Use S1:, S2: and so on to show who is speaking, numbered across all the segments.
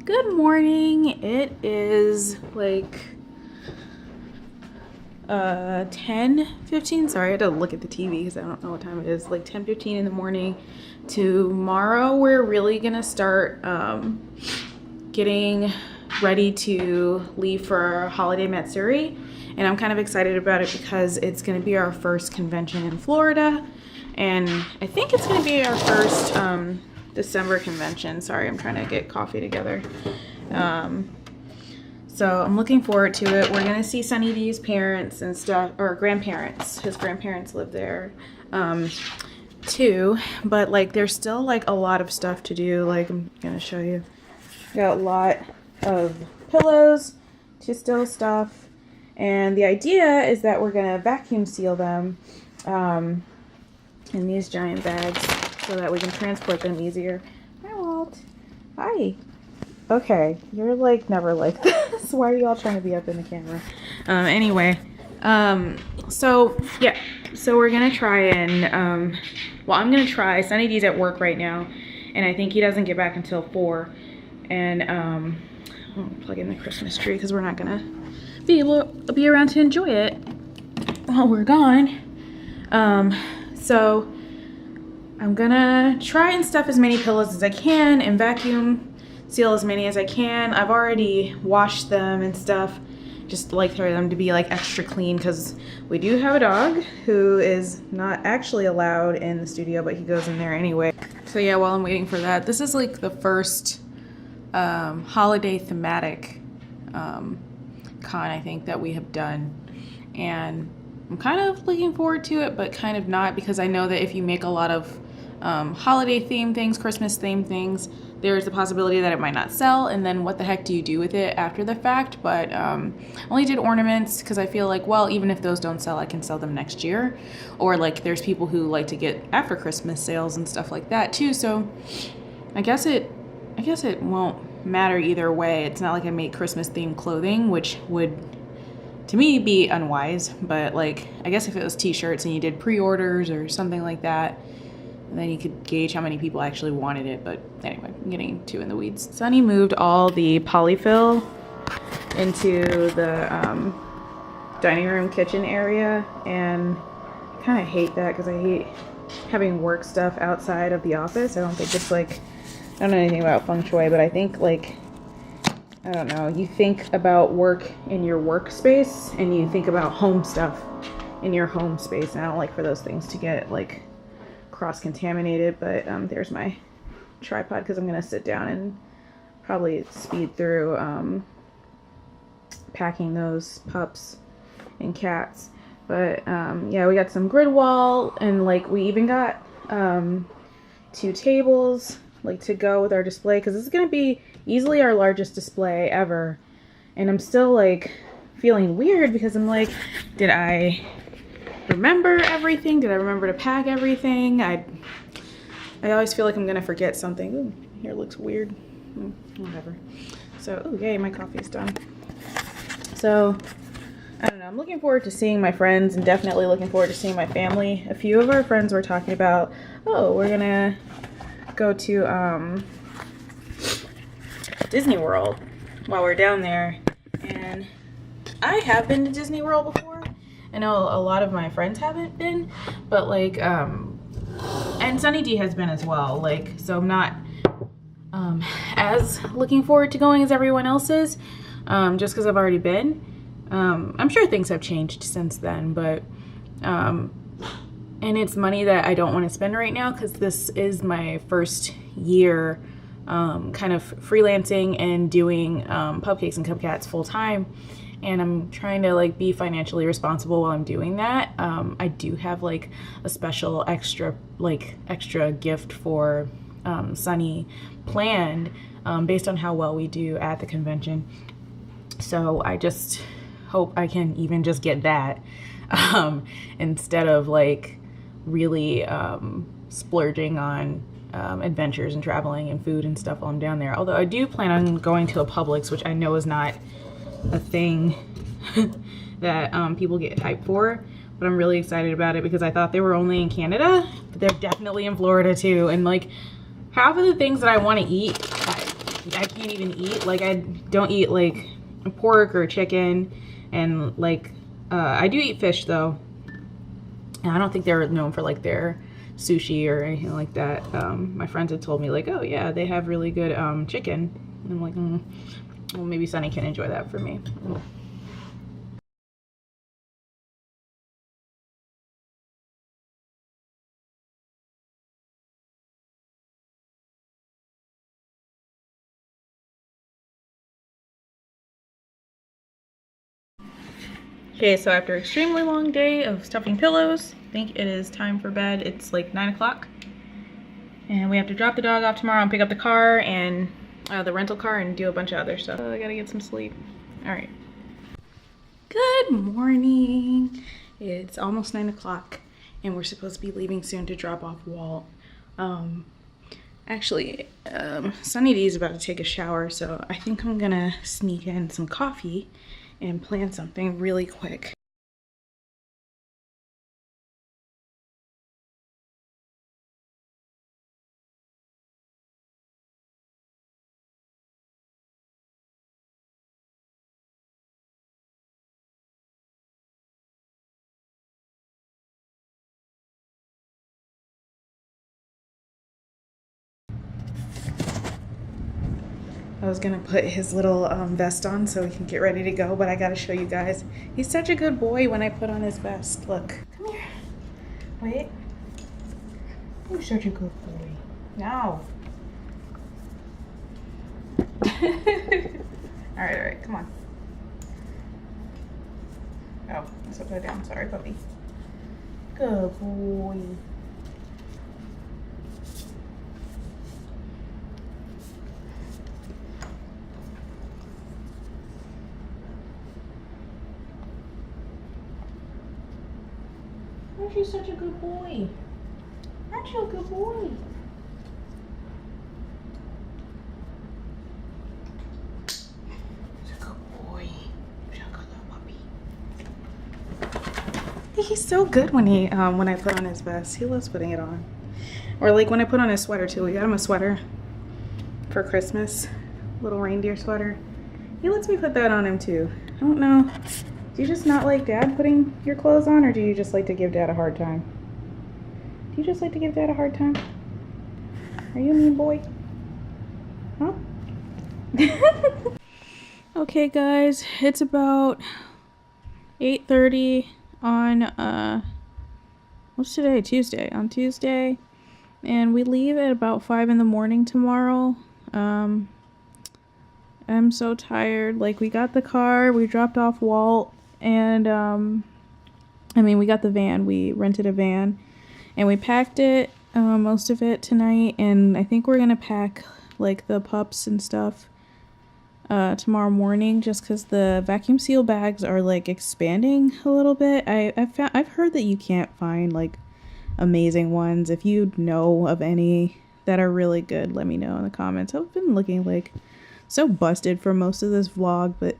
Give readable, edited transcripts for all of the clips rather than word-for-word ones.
S1: Good morning. It is like 10:15. Sorry, I had to look at the TV because I don't know what time it is. Like 10:15 in the morning. Tomorrow we're really gonna start getting ready to leave for our holiday Matsuri, and I'm kind of excited about it because it's gonna be our first convention in Florida, and I think it's gonna be our first December convention. Sorry, I'm trying to get coffee together. So I'm looking forward to it. We're gonna see Sunny D's parents and stuff, or grandparents. His grandparents live there too, but like there's still like a lot of stuff to do. Like I'm gonna show you. Got a lot of pillows to still stuff, and the idea is that we're gonna vacuum seal them in these giant bags so that we can transport them easier. Hi, Walt. Hi. Okay, you're like never like this. Why are y'all trying to be up in the camera? Anyway, so yeah, so we're gonna try and well, I'm gonna try. Sunny D's at work right now, and I think he doesn't get back until 4. And I'll plug in the Christmas tree because we're not gonna be able to be around to enjoy it while we're gone. So I'm gonna try and stuff as many pillows as I can and vacuum seal as many as I can. I've already washed them and stuff, just like for them to be like extra clean, because we do have a dog who is not actually allowed in the studio, but he goes in there anyway. So yeah, while I'm waiting for that, this is like the first holiday thematic con I think that we have done, and I'm kind of looking forward to it, but kind of not, because I know that if you make a lot of holiday themed things, Christmas themed things, there's the possibility that it might not sell, and then what the heck do you do with it after the fact? But only did ornaments because I feel like, well, even if those don't sell, I can sell them next year. Or like there's people who like to get after Christmas sales and stuff like that too. So I guess it won't matter either way. It's not like I make Christmas themed clothing, which would to me be unwise, but like I guess if it was t-shirts and you did pre-orders or something like that, then you could gauge how many people actually wanted it. But anyway, I'm getting too in the weeds. Sunny moved all the polyfill into the dining room kitchen area, and I kind of hate that because I hate having work stuff outside of the office. I don't think it's like, I don't know anything about feng shui, but I think like, I don't know, you think about work in your workspace and you think about home stuff in your home space, and I don't like for those things to get like cross-contaminated. But there's my tripod because I'm gonna sit down and probably speed through packing those pups and cats. But yeah, we got some grid wall, and like we even got 2 tables like to go with our display, because this is gonna be easily our largest display ever. And I'm still like feeling weird because I'm like, did I remember everything? Did I remember to pack everything? I always feel like I'm gonna forget something. Ooh, here looks weird. Whatever. So, oh yay, my coffee's done. So, I don't know. I'm looking forward to seeing my friends, and definitely looking forward to seeing my family. A few of our friends were talking about, oh, we're gonna go to Disney World while we're down there. And I have been to Disney World before. I know a lot of my friends haven't been, but like, and Sunny D has been as well. Like, so I'm not as looking forward to going as everyone else is, just because I've already been. I'm sure things have changed since then, but, and it's money that I don't want to spend right now, because this is my first year kind of freelancing and doing Pupcakes and Cupcats full time. And I'm trying to like be financially responsible while I'm doing that. I do have like a special extra gift for Sunny planned based on how well we do at the convention. So I just hope I can even just get that instead of like really splurging on adventures and traveling and food and stuff while I'm down there. Although I do plan on going to a Publix, which I know is not a thing that people get hyped for, but I'm really excited about it because I thought they were only in Canada, but they're definitely in Florida too. And like half of the things that I want to eat, I can't even eat. Like, I don't eat like pork or chicken, and like I do eat fish though. And I don't think they're known for like their sushi or anything like that. My friends had told me like, oh yeah, they have really good chicken. And I'm like, well, maybe Sunny can enjoy that for me. Okay, so after an extremely long day of stuffing pillows, I think it is time for bed. It's like 9 o'clock. And we have to drop the dog off tomorrow and pick up the car and the rental car and do a bunch of other stuff. So I gotta get some sleep. All right. Good morning. It's almost 9 o'clock and we're supposed to be leaving soon to drop off Walt. Actually, Sunny D is about to take a shower, so I think I'm gonna sneak in some coffee and plan something really quick. I was gonna put his little vest on so we can get ready to go, but I gotta show you guys. He's such a good boy when I put on his vest. Look, come here. Wait. You're such a good boy. Now. Alright, come on. Oh, let's put it down. Sorry, puppy. Good boy. Aren't you such a good boy? Aren't you a good boy? He's a good boy. He's a good little puppy. He's so good when I put on his vest. He loves putting it on. Or like when I put on his sweater too. We got him a sweater for Christmas. Little reindeer sweater. He lets me put that on him too. I don't know. Do you just not like Dad putting your clothes on, or do you just like to give Dad a hard time? Do you just like to give Dad a hard time? Are you a mean boy? Huh? Okay guys, it's about 8:30 on, what's today? Tuesday. On Tuesday. And we leave at about 5 in the morning tomorrow. I'm so tired. Like, we got the car, we dropped off Walt, and, I mean, we got the van. We rented a van, and we packed it, most of it tonight, and I think we're gonna pack, like, the pups and stuff, tomorrow morning, just because the vacuum seal bags are, like, expanding a little bit. I've heard that you can't find, like, amazing ones. If you know of any that are really good, let me know in the comments. I've been looking, like, so busted for most of this vlog, but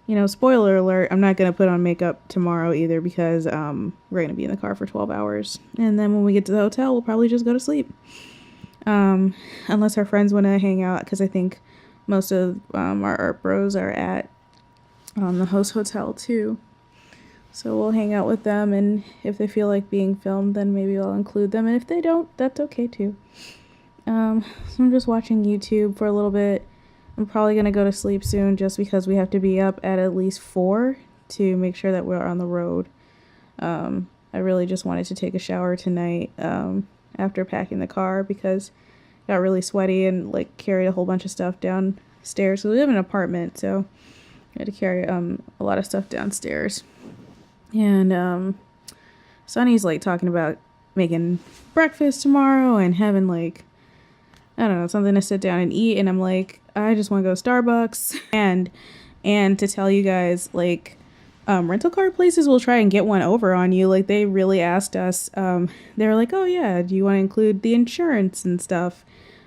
S1: you know, spoiler alert, I'm not gonna put on makeup tomorrow either, because we're gonna be in the car for 12 hours, and then when we get to the hotel we'll probably just go to sleep, unless our friends want to hang out, because I think most of our art bros are at the host hotel too, so we'll hang out with them, and if they feel like being filmed then maybe I'll include them, and if they don't, that's okay too. So I'm just watching YouTube for a little bit. I'm probably going to go to sleep soon, just because we have to be up at least 4 to make sure that we're on the road. I really just wanted to take a shower tonight after packing the car, because it got really sweaty and like carried a whole bunch of stuff downstairs. So we live in an apartment, so I had to carry a lot of stuff downstairs. And Sunny's like talking about making breakfast tomorrow and having like, I don't know, something to sit down and eat, and I'm like, I just want to go to Starbucks. And to tell you guys, like, rental car places will try and get one over on you. Like, they really asked us, they were like, oh yeah, do you want to include the insurance and stuff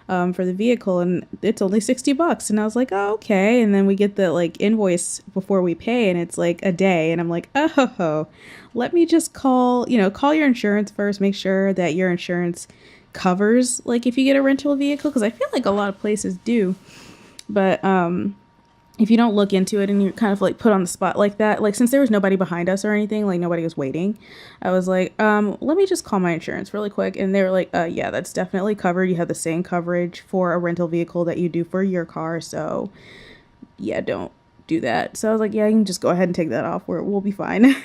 S1: for the vehicle? And it's only $60. And I was like, oh, okay. And then we get the like invoice before we pay, and it's like a day, and I'm like, oh, let me just call your insurance first, make sure that your insurance covers like if you get a rental vehicle, because I feel like a lot of places do. But if you don't look into it and you're kind of like put on the spot like that, like since there was nobody behind us or anything, like nobody was waiting, I was like, let me just call my insurance really quick. And they were like, yeah, that's definitely covered. You have the same coverage for a rental vehicle that you do for your car. So yeah, don't do that. So I was like, yeah, you can just go ahead and take that off. We'll be fine.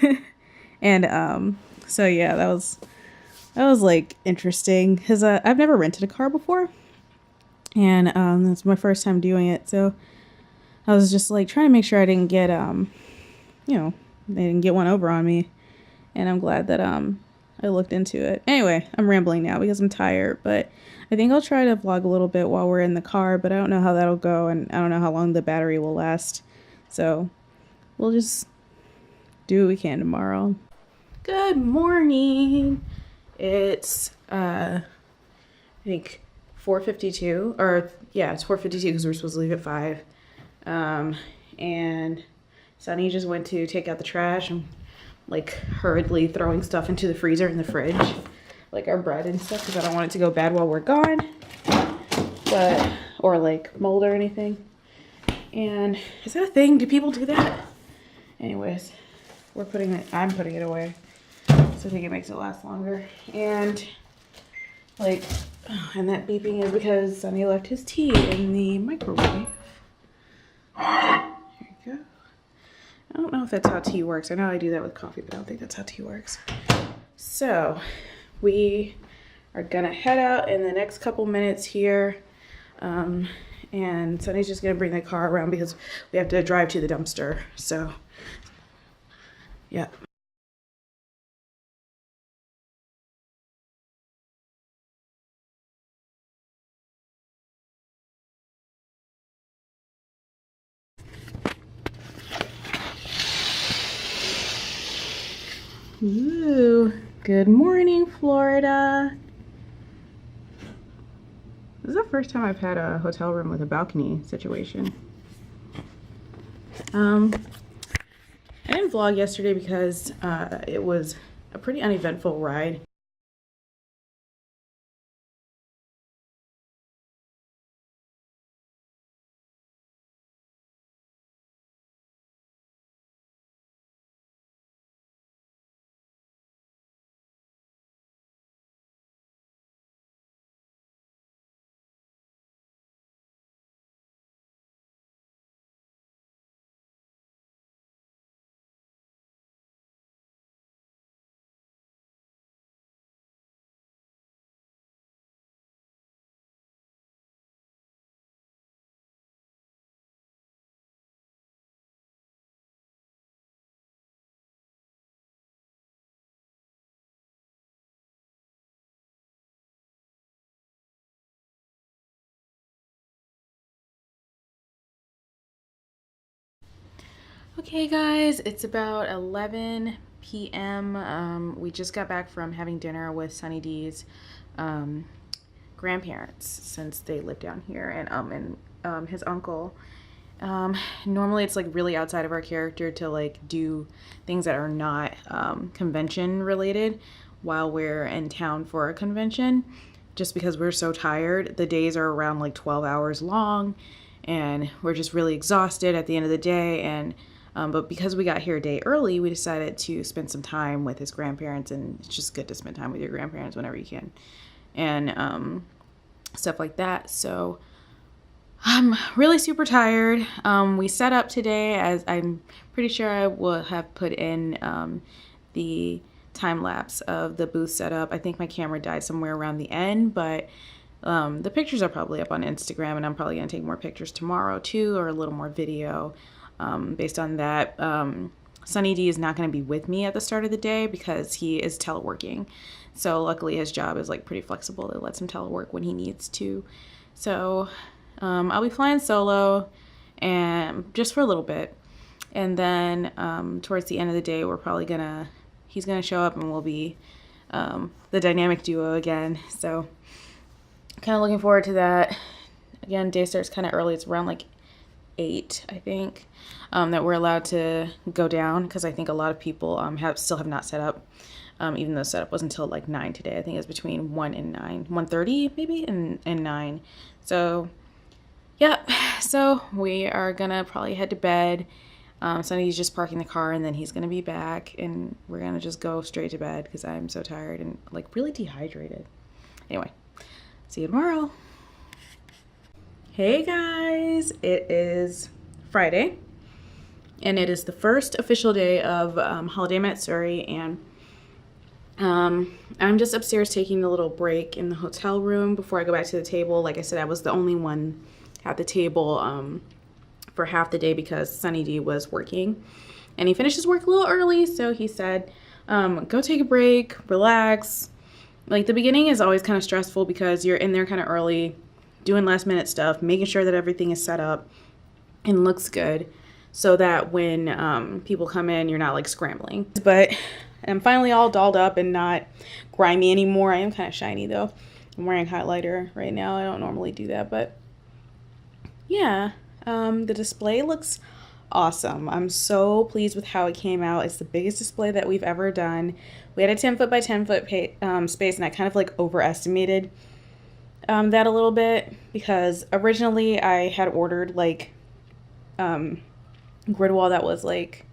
S1: And so yeah, that was like interesting because I've never rented a car before, and that's my first time doing it. So I was just like trying to make sure I didn't get they didn't get one over on me, and I'm glad that I looked into it. Anyway, I'm rambling now because I'm tired, but I think I'll try to vlog a little bit while we're in the car, but I don't know how that'll go, and I don't know how long the battery will last. So we'll just do what we can tomorrow. Good morning. It's I think 4:52, or yeah, it's 4:52 because we're supposed to leave at 5. And Sunny just went to take out the trash and like hurriedly throwing stuff into the freezer and the fridge, like our bread and stuff, because I don't want it to go bad while we're gone, or like mold or anything. And is that a thing? Do people do that? Anyways, I'm putting it away, so I think it makes it last longer. And like, and that beeping is because Sunny left his tea in the microwave. There you go. I don't know if that's how tea works. I know I do that with coffee, but I don't think that's how tea works. So we are gonna head out in the next couple minutes here. And Sunny's just gonna bring the car around because we have to drive to the dumpster. So yeah. Ooh, good morning, Florida. This is the first time I've had a hotel room with a balcony situation. I didn't vlog yesterday because it was a pretty uneventful ride. Okay guys, it's about 11 p.m. We just got back from having dinner with Sunny D's grandparents, since they live down here, and his uncle. Normally it's like really outside of our character to like do things that are not convention related while we're in town for a convention, just because we're so tired. The days are around like 12 hours long and we're just really exhausted at the end of the day. And but because we got here a day early, we decided to spend some time with his grandparents, and it's just good to spend time with your grandparents whenever you can, and stuff like that. So I'm really super tired. We set up today, as I'm pretty sure I will have put in the time lapse of the booth setup. I think my camera died somewhere around the end, but the pictures are probably up on Instagram, and I'm probably going to take more pictures tomorrow too, or a little more video based on that. Sunny D is not going to be with me at the start of the day because he is teleworking. So luckily his job is like pretty flexible. It lets him telework when he needs to. So I'll be flying solo, and just for a little bit. And then towards the end of the day, he's gonna show up, and we'll be the dynamic duo again. So kind of looking forward to that. Again, day starts kind of early. It's around like 8, I think, that we're allowed to go down, because I think a lot of people still have not set up even though setup wasn't until like 9 today. I think it was between 1 and 9, 1:30 maybe, and 9. So yeah, so we are gonna probably head to bed. Sonny's just parking the car, and then he's gonna be back, and we're gonna just go straight to bed because I'm so tired and like really dehydrated. Anyway, see you tomorrow. Hey guys, it is Friday, and it is the first official day of Holiday Matsuri, and I'm just upstairs taking a little break in the hotel room before I go back to the table. Like I said, I was the only one at the table for half the day because Sunny D was working, and he finished his work a little early, so he said, go take a break, relax. Like the beginning is always kind of stressful because you're in there kind of early, doing last minute stuff, making sure that everything is set up and looks good so that when people come in, you're not like scrambling. But I'm finally all dolled up and not grimy anymore. I am kind of shiny though. I'm wearing highlighter right now. I don't normally do that, but yeah, the display looks awesome. I'm so pleased with how it came out. It's the biggest display that we've ever done. We had a 10 foot by 10 foot space, and I kind of like overestimated that a little bit because originally I had ordered like grid wall that was like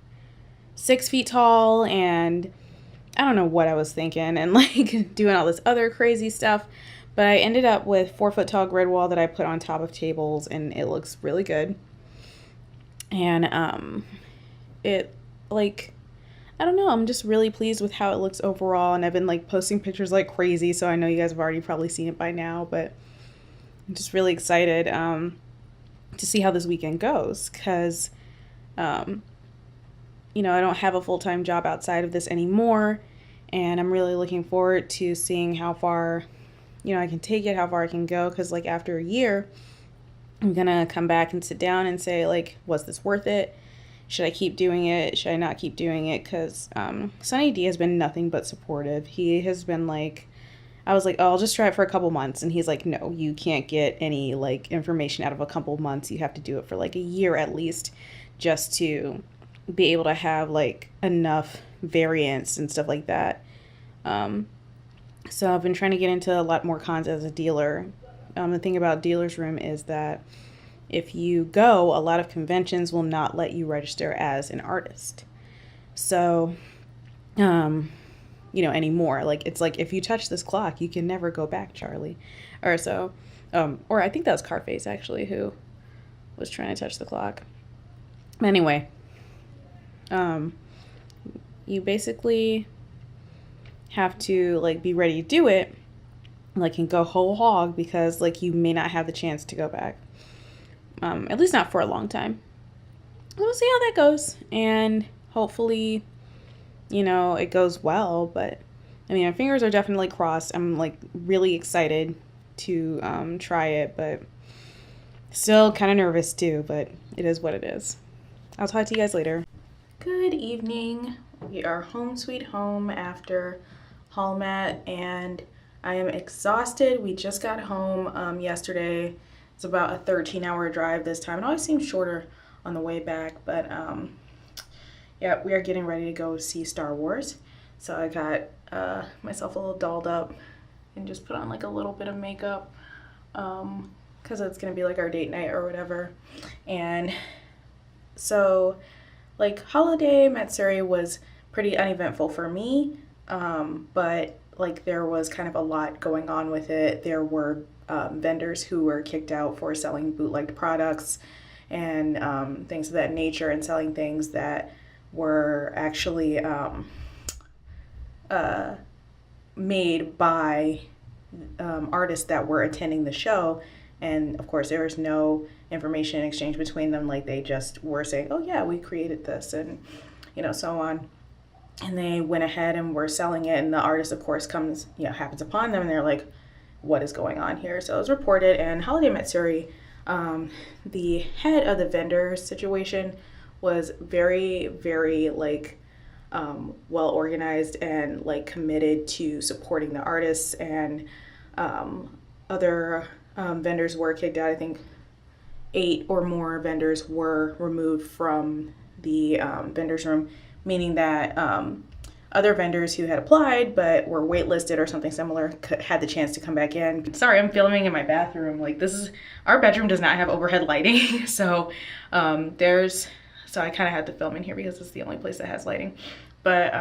S1: 6 feet tall, and I don't know what I was thinking and like doing all this other crazy stuff, but I ended up with 4 foot tall grid wall that I put on top of tables, and it looks really good. And it like, I don't know, I'm just really pleased with how it looks overall, and I've been like posting pictures like crazy, so I know you guys have already probably seen it by now, but I'm just really excited to see how this weekend goes because you know, I don't have a full-time job outside of this anymore, and I'm really looking forward to seeing how far, you know, I can take it, how far I can go, because like after a year I'm gonna come back and sit down and say like, was this worth it? Should I keep doing it? Should I not keep doing it? Because Sunny D has been nothing but supportive. He has been like, I was like, oh, I'll just try it for a couple months, and he's like, no, you can't get any like information out of a couple months. You have to do it for like a year at least just to be able to have like enough variance and stuff like that. So I've been trying to get into a lot more cons as a dealer. The thing about dealer's room is that if you go, a lot of conventions will not let you register as an artist. So, you know, anymore. Like, it's like, if you touch this clock, you can never go back, Charlie. Or so, or I think that was Carface, actually, who was trying to touch the clock. Anyway, you basically have to, like, be ready to do it, like, and go whole hog, because, like, you may not have the chance to go back. At least not for a long time. We'll see how that goes, and hopefully, you know, it goes well. But I mean, my fingers are definitely crossed. I'm like really excited to try it, but still kind of nervous too, but it is what it is. I'll talk to you guys later. Good evening. We are home sweet home after Hallmat, and I am exhausted. We just got home yesterday. It's about a 13-hour drive this time. It always seems shorter on the way back, but yeah, we are getting ready to go see Star Wars. So I got myself a little dolled up and just put on like a little bit of makeup because it's gonna be like our date night or whatever. And so like holiday Matsuri was pretty uneventful for me, but like there was kind of a lot going on with it. There were vendors who were kicked out for selling bootlegged products and things of that nature, and selling things that were actually made by artists that were attending the show. And of course there was no information exchange between them. Like they just were saying, oh yeah, we created this, and you know, so on. And they went ahead and were selling it, and the artist of course comes, you know, happens upon them, and they're like, what is going on here? So it was reported, and Holiday Matsuri, the head of the vendor situation, was very, very like well organized and like committed to supporting the artists. And other vendors were kicked out. I think 8 or more vendors were removed from the vendors room, meaning that other vendors who had applied but were waitlisted or something similar had the chance to come back in. Sorry, I'm filming in my bathroom. Like, this is, our bedroom does not have overhead lighting. So so I kind of had to film in here because it's the only place that has lighting. But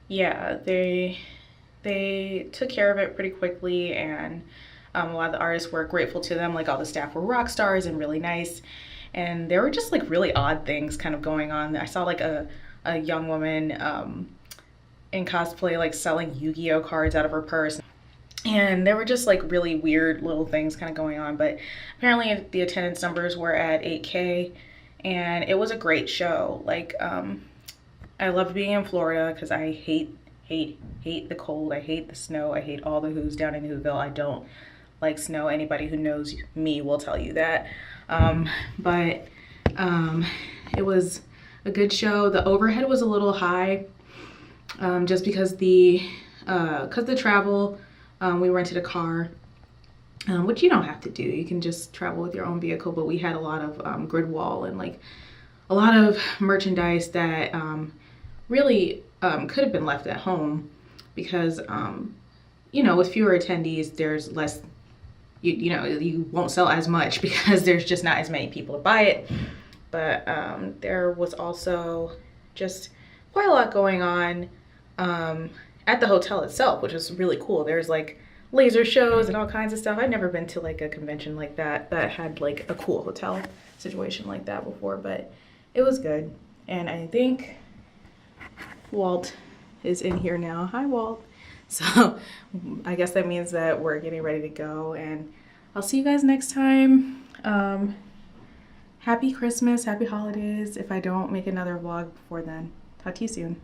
S1: yeah, they took care of it pretty quickly, and a lot of the artists were grateful to them. Like, all the staff were rock stars and really nice. And there were just like really odd things kind of going on. I saw like a young woman in cosplay like selling Yu-Gi-Oh cards out of her purse, and there were just like really weird little things kind of going on. But apparently the attendance numbers were at 8K, and it was a great show. Like, I loved being in Florida because I hate the cold. I hate the snow. I hate all the who's down in Whoville. I don't like snow. Anybody who knows me will tell you that. But it was a good show. The overhead was a little high, just because the travel, we rented a car, which you don't have to do. You can just travel with your own vehicle, but we had a lot of grid wall and like a lot of merchandise that really could have been left at home because, you know, with fewer attendees, there's less, you know, you won't sell as much because there's just not as many people to buy it. But there was also just quite a lot going on at the hotel itself, which was really cool. There's like laser shows and all kinds of stuff. I'd never been to like a convention like that had like a cool hotel situation like that before, but it was good. And I think Walt is in here now. Hi, Walt. So I guess that means that we're getting ready to go, and I'll see you guys next time. Happy Christmas, happy holidays if I don't make another vlog before then. Talk to you soon.